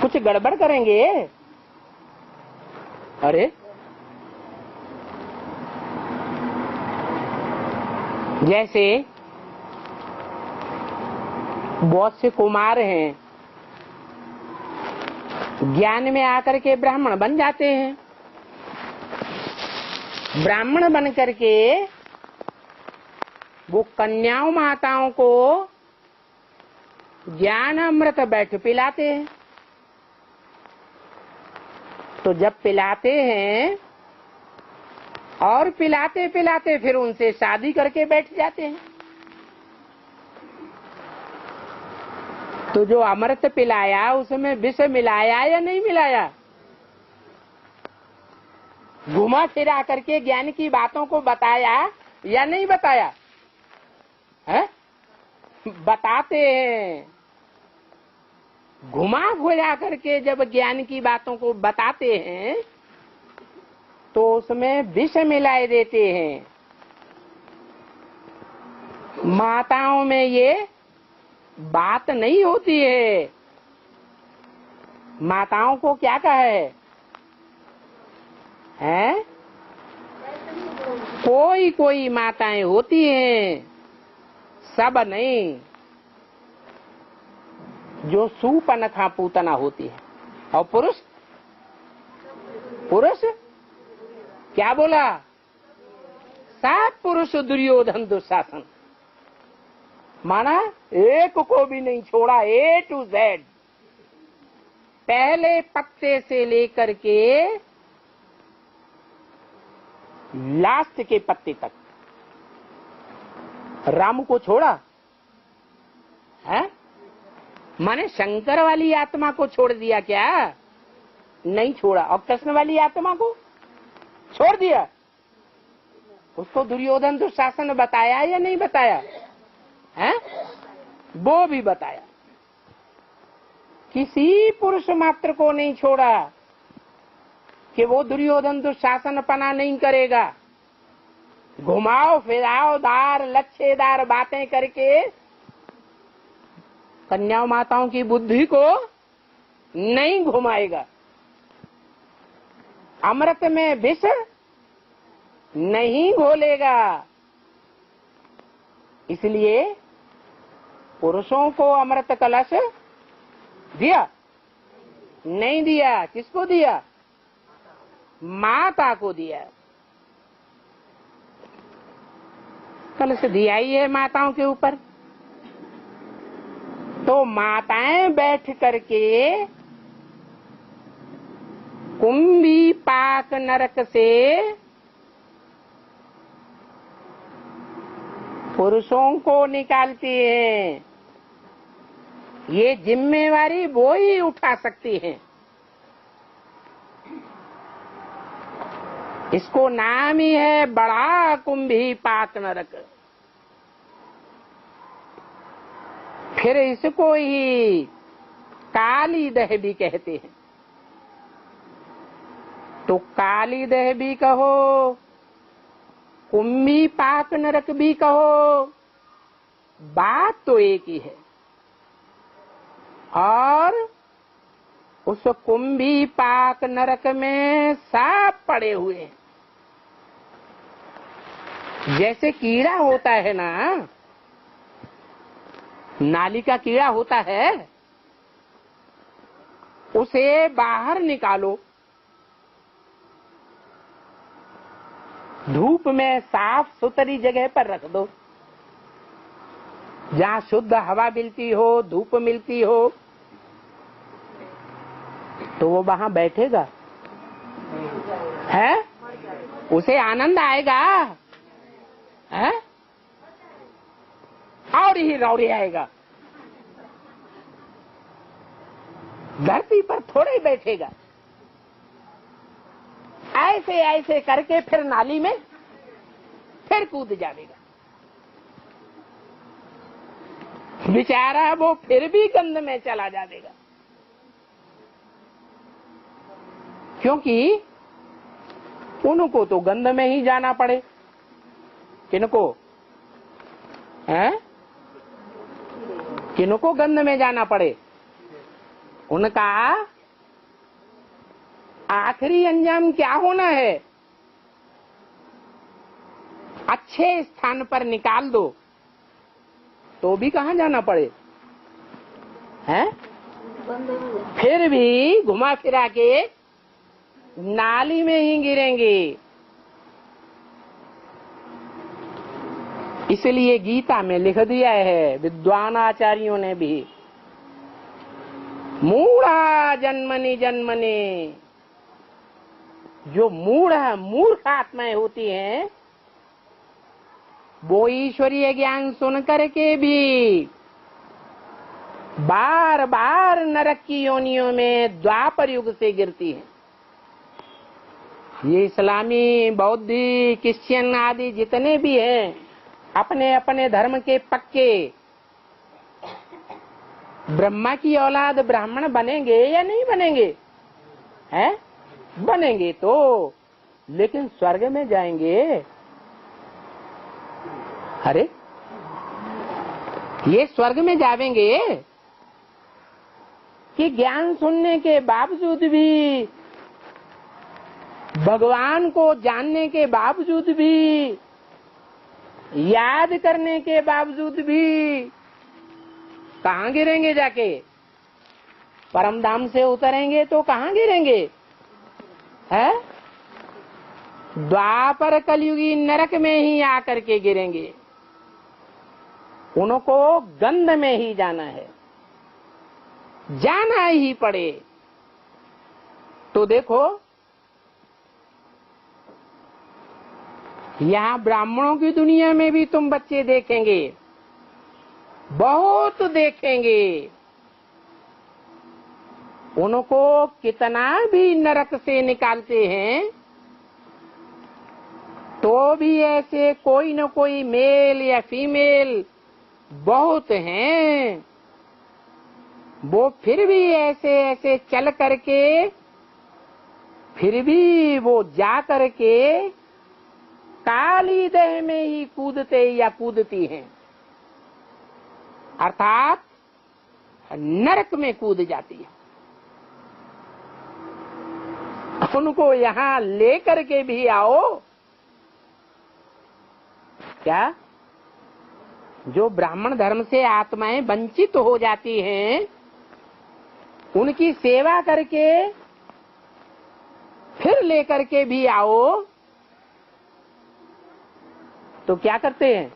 कुछ गड़बड़ करेंगे? अरे जैसे बहुत से कुमार हैं, ज्ञान में आकर के ब्राह्मण बन जाते हैं। ब्राह्मण बन करके वो कन्याओं माताओं को ज्ञान अमृत बैठ पिलाते हैं। तो जब पिलाते हैं और पिलाते पिलाते फिर उनसे शादी करके बैठ जाते हैं, तो जो अमृत पिलाया उसमें विष मिलाया या नहीं मिलाया? घुमा फिरा करके ज्ञान की बातों को बताया या नहीं बताया? है? बताते हैं। घुमा फिरा करके जब ज्ञान की बातों को बताते हैं तो उसमें विष मिलाए देते हैं। माताओं में ये बात नहीं होती है। माताओं को क्या कहे हैं? कोई कोई माताएं होती हैं, सब नहीं, जो सुपनखा पूतना होती है। और पुरुष पुरुष क्या बोला? सब पुरुष दुर्योधन दुशासन, माना एक को भी नहीं छोड़ा, ए टू जेड, पहले पत्ते से लेकर के लास्ट के पत्ते तक। राम को छोड़ा है? माने शंकर वाली आत्मा को छोड़ दिया क्या? नहीं छोड़ा। और कृष्ण वाली आत्मा को छोड़ दिया। उसको दुर्योधन दुशासन बताया या नहीं बताया है? वो भी बताया। किसी पुरुष मात्र को नहीं छोड़ा कि वो दुर्योधन दुशासन पना नहीं करेगा। घुमाओ फिराओ दार लच्छेदार बातें करके कन्या माताओं की बुद्धि को नहीं घुमाएगा। अमृत में विष नहीं घोलेगा। इसलिए पुरुषों को अमृत कलश दिया नहीं दिया? किसको दिया? माता को दिया। कलश दिया ही है माताओं के ऊपर। तो माताएं बैठ करके कुंभी पाक नरक से पुरुषों को निकालती हैं। ये जिम्मेवारी वो ही उठा सकती हैं। इसको नाम ही है बड़ा कुंभी पाक नरक। फिर इसको ही काली दह भी कहते हैं। तो काली दह भी कहो, कुंभी पाक नरक भी कहो, बात तो एक ही है। और उस कुंभी पाक नरक में सांप पड़े हुए हैं। जैसे कीड़ा होता है ना, नाली का कीड़ा होता है, उसे बाहर निकालो, धूप में साफ सुथरी जगह पर रख दो, जहाँ शुद्ध हवा मिलती हो, धूप मिलती हो, तो वो वहां बैठेगा है? उसे आनंद आएगा है? और ही रौड़े आएगा। धरती पर थोड़े बैठेगा। ऐसे ऐसे करके फिर नाली में फिर कूद जाएगा। बेचारा वो फिर भी गंध में चला जाएगा। क्योंकि उनको तो गंध में ही जाना पड़े। किनको है? किनको गंध में जाना पड़े? उनका आखिरी अंजाम क्या होना है? अच्छे स्थान पर निकाल दो तो भी कहाँ जाना पड़े हैं? फिर भी घुमा फिरा के नाली में ही गिरेंगे। इसलिए गीता में लिख दिया है विद्वान आचार्यों ने भी, मूढ़ा जन्मनि जन्मनि जो मूर्ख आत्माएं होती हैं, वो ईश्वरीय ज्ञान सुन करके भी बार बार नरक की योनियों में द्वापर युग से गिरती हैं। ये इस्लामी, बौद्धी, क्रिश्चियन आदि जितने भी हैं, अपने अपने धर्म के पक्के, ब्रह्मा की औलाद ब्राह्मण बनेंगे या नहीं बनेंगे? हैं? बनेंगे तो, लेकिन स्वर्ग में जाएंगे? अरे ये स्वर्ग में जावेंगे कि ज्ञान सुनने के बावजूद भी, भगवान को जानने के बावजूद भी, याद करने के बावजूद भी कहाँ गिरेंगे? जाके परम धाम से उतरेंगे तो कहाँ गिरेंगे? है द्वापर कलयुगी नरक में ही आकर के गिरेंगे। उनको गंध में ही जाना है, जाना ही पड़े। तो देखो, यहाँ ब्राह्मणों की दुनिया में भी तुम बच्चे देखेंगे, बहुत देखेंगे। उनको कितना भी नरक से निकालते हैं तो भी ऐसे कोई न कोई मेल या फीमेल बहुत हैं, वो फिर भी ऐसे ऐसे चल करके फिर भी वो जा करके काली देह में ही कूदते या कूदती हैं, अर्थात नरक में कूद जाती है। उनको यहाँ लेकर के भी आओ। क्या जो ब्राह्मण धर्म से आत्माएं वंचित हो जाती हैं, उनकी सेवा करके फिर लेकर के भी आओ तो क्या करते हैं?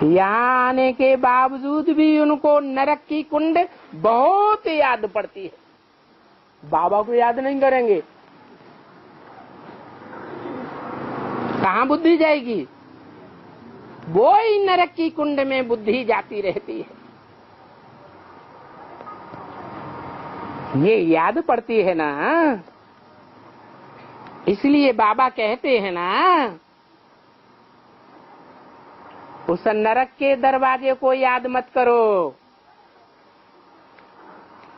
यहाँ आने के बावजूद भी उनको नरक की कुंड बहुत याद पड़ती है। बाबा को याद नहीं करेंगे, कहाँ बुद्धि जाएगी? वो ही नरक की कुंड में बुद्धि जाती रहती है। ये याद पड़ती है ना, इसलिए बाबा कहते हैं ना, उस नरक के दरवाजे को याद मत करो,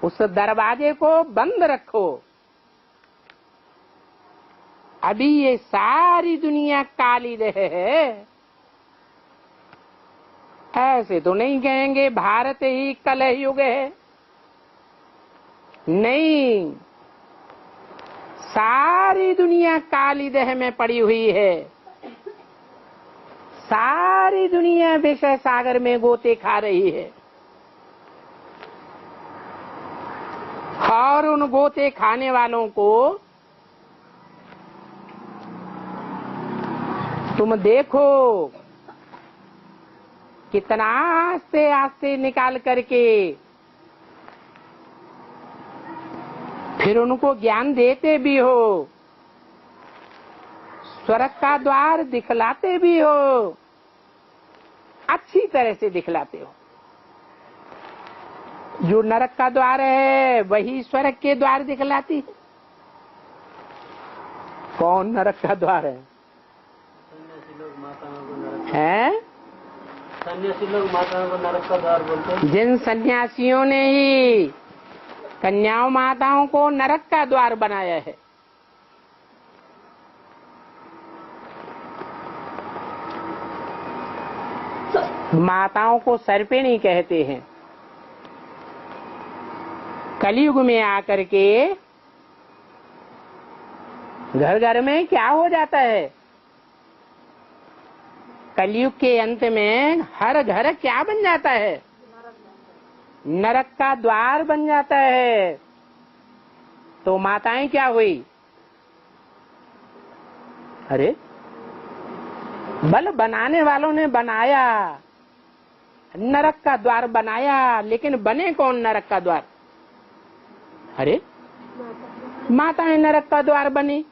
उस दरवाजे को बंद रखो। अभी ये सारी दुनिया काली देह है। ऐसे तो नहीं कहेंगे भारत ही कलह युग है, नहीं, सारी दुनिया काली देह में पड़ी हुई है। सारी दुनिया विषय सागर में गोते खा रही है, और उन गोते खाने वालों को तुम देखो कितना आस्ते आस्ते निकाल करके फिर उनको ज्ञान देते भी हो, स्वर्ग का द्वार दिखलाते भी हो, अच्छी तरह से दिखलाते हो। जो नरक का द्वार है वही स्वर्ग के द्वार दिखलाती है। कौन नरक का द्वार है? सन्यासी लोग माताओं को नरक का द्वार बोलते हैं। जिन सन्यासियों ने ही कन्याओं माताओं को नरक का द्वार बनाया है, माताओं को सर्पिणी कहते हैं। कलयुग में आकर के घर घर में क्या हो जाता है? कलयुग के अंत में हर घर क्या बन जाता है? नरक का द्वार बन जाता है। तो माताएं क्या हुई? अरे बल बनाने वालों ने बनाया, नरक का द्वार बनाया, लेकिन बने कौन नरक का द्वार? अरे माताएं नरक का द्वार बनी,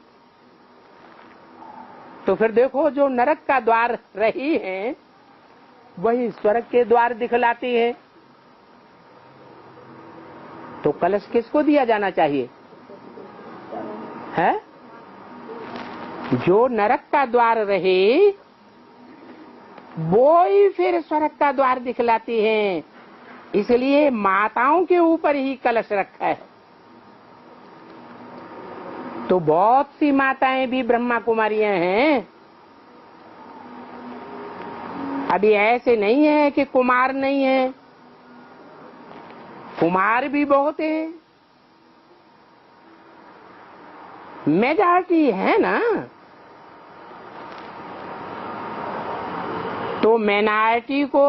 तो फिर देखो जो नरक का द्वार रही हैं वही स्वर्ग के द्वार दिखलाती है। तो कलश किसको दिया जाना चाहिए? है जो नरक का द्वार रहे वो ही फिर स्वर्ग का द्वार दिखलाती है, इसलिए माताओं के ऊपर ही कलश रखा है। तो बहुत सी माताएं भी ब्रह्मा कुमारियां हैं। अभी ऐसे नहीं है कि कुमार नहीं है, कुमार भी बहुत है, मेजॉरिटी है ना। तो माइनॉरिटी को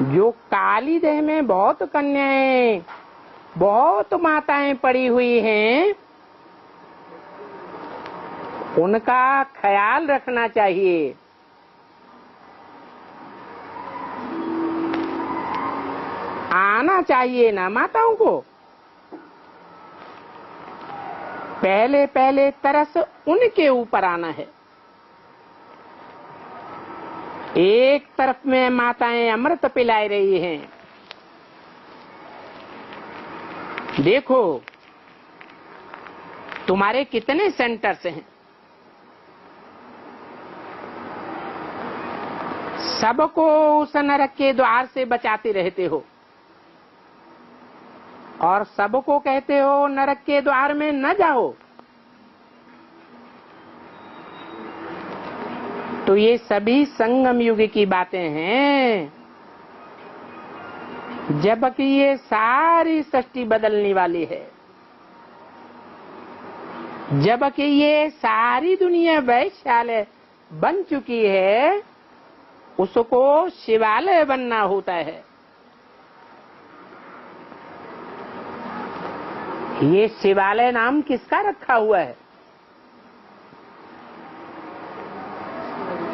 जो काली देह में बहुत कन्याएं, बहुत माताएं पड़ी हुई हैं, उनका ख्याल रखना चाहिए। आना चाहिए ना माताओं को। पहले पहले तरस उनके ऊपर आना है। एक तरफ में माताएं अमृत पिला रही हैं, देखो तुम्हारे कितने सेंटर्स हैं, सबको उस नरक के द्वार से बचाते रहते हो और सबको कहते हो नरक के द्वार में न जाओ। तो ये सभी संगम युग की बातें हैं, जबकि ये सारी सृष्टि बदलने वाली है, जबकि ये सारी दुनिया वैश्यालय बन चुकी है, उसको शिवालय बनना होता है। ये शिवालय नाम किसका रखा हुआ है?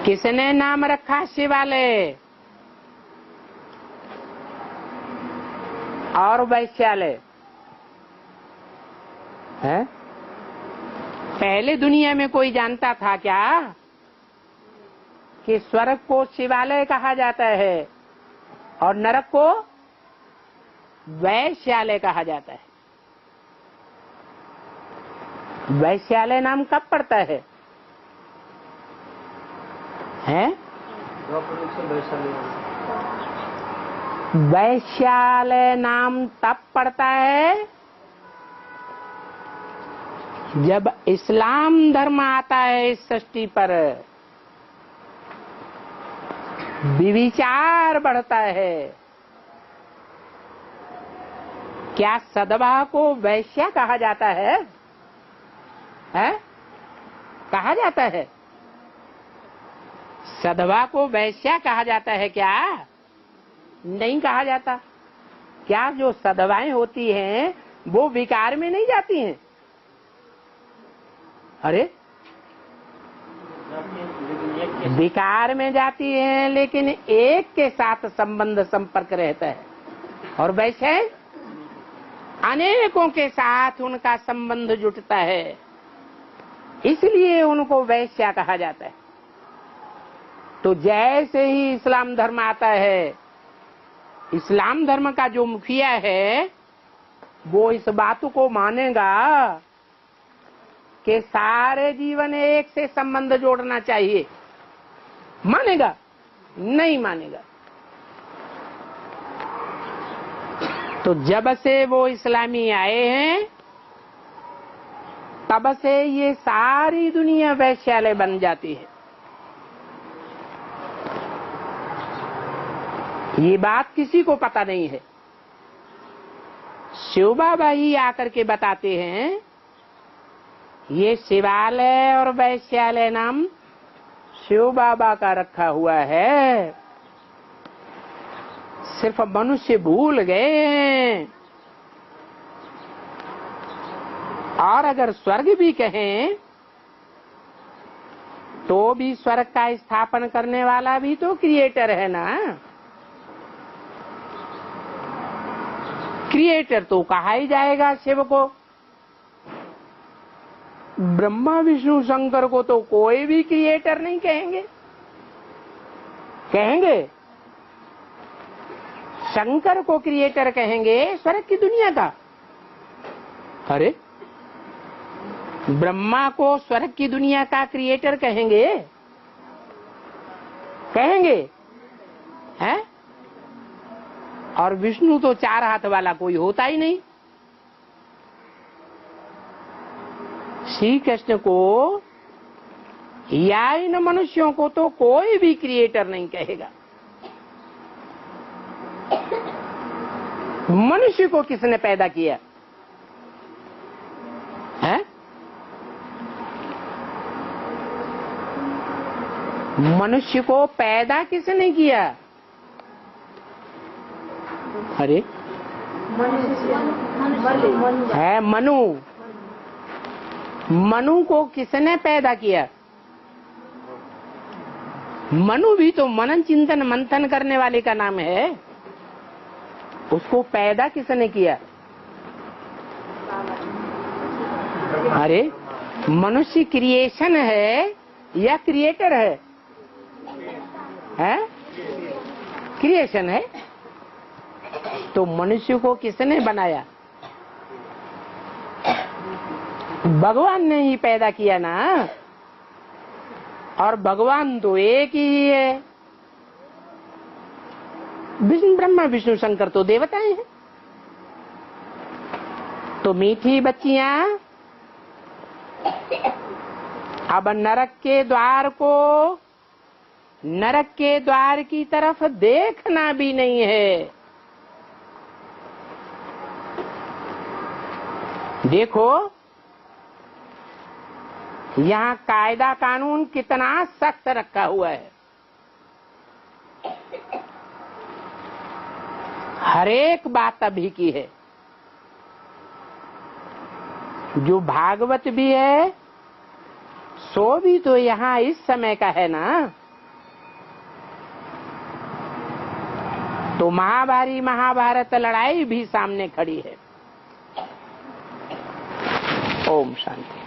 किसने नाम रखा शिवालय और वैश्यालय? है पहले दुनिया में कोई जानता था क्या कि स्वर्ग को शिवालय कहा जाता है और नरक को वैश्यालय कहा जाता है? वैश्यालय नाम कब पड़ता है? वैश्यालय नाम तब पड़ता है जब इस्लाम धर्म आता है इस सृष्टि पर, विचार बढ़ता है। क्या सदवा को वैश्या कहा जाता है? कहा जाता है? सदवा को वैश्या कहा जाता है क्या? नहीं कहा जाता। क्या जो सदवाएं होती हैं वो विकार में नहीं जाती हैं? अरे विकार में जाती हैं, लेकिन एक के साथ संबंध संपर्क रहता है, और वैसे अनेकों के साथ उनका संबंध जुटता है, इसलिए उनको वैश्या कहा जाता है। तो जैसे ही इस्लाम धर्म आता है, इस्लाम धर्म का जो मुखिया है वो इस बात को मानेगा कि सारे जीवन एक से संबंध जोड़ना चाहिए। मानेगा? नहीं मानेगा। तो जब से वो इस्लामी आए हैं तब से ये सारी दुनिया वैश्यालय बन जाती है। ये बात किसी को पता नहीं है। शिव बाबा ही आकर के बताते हैं ये शिवालय और वैश्यालय नाम शिव बाबा का रखा हुआ है, सिर्फ मनुष्य भूल गए हैं। और अगर स्वर्ग भी कहें तो भी स्वर्ग का स्थापन करने वाला भी तो क्रिएटर है ना। क्रिएटर तो कहा ही जाएगा शिव को। ब्रह्मा विष्णु शंकर को तो कोई भी क्रिएटर नहीं कहेंगे। कहेंगे शंकर को क्रिएटर कहेंगे स्वर्ग की दुनिया का। अरे ब्रह्मा को स्वर्ग की दुनिया का क्रिएटर कहेंगे? कहेंगे हैं? और विष्णु तो 4 हाथ वाला कोई होता ही नहीं। श्री कृष्ण को या इन मनुष्यों को तो कोई भी क्रिएटर नहीं कहेगा। मनुष्य को किसने पैदा किया है? मनुष्य को पैदा किसने किया? अरे है मनु। मनु को किसने पैदा किया? मनु भी तो मनन चिंतन मंथन करने वाले का नाम है। उसको पैदा किसने किया? अरे मनुष्य क्रिएशन है या क्रिएटर है? हैं? क्रिएशन है। तो मनुष्य को किसने बनाया? भगवान ने ही पैदा किया ना। और भगवान तो एक ही है। विष्णु ब्रह्मा विष्णु शंकर तो देवताएं हैं। तो मीठी बच्चियां अब नरक के द्वार को नरक के द्वार की तरफ देखना भी नहीं है। देखो यहाँ कायदा कानून कितना सख्त रखा हुआ है। हर एक बात अभी की है। जो भागवत भी है सो भी तो यहाँ इस समय का है ना। तो महाभारत लड़ाई भी सामने खड़ी है। ओम शांति।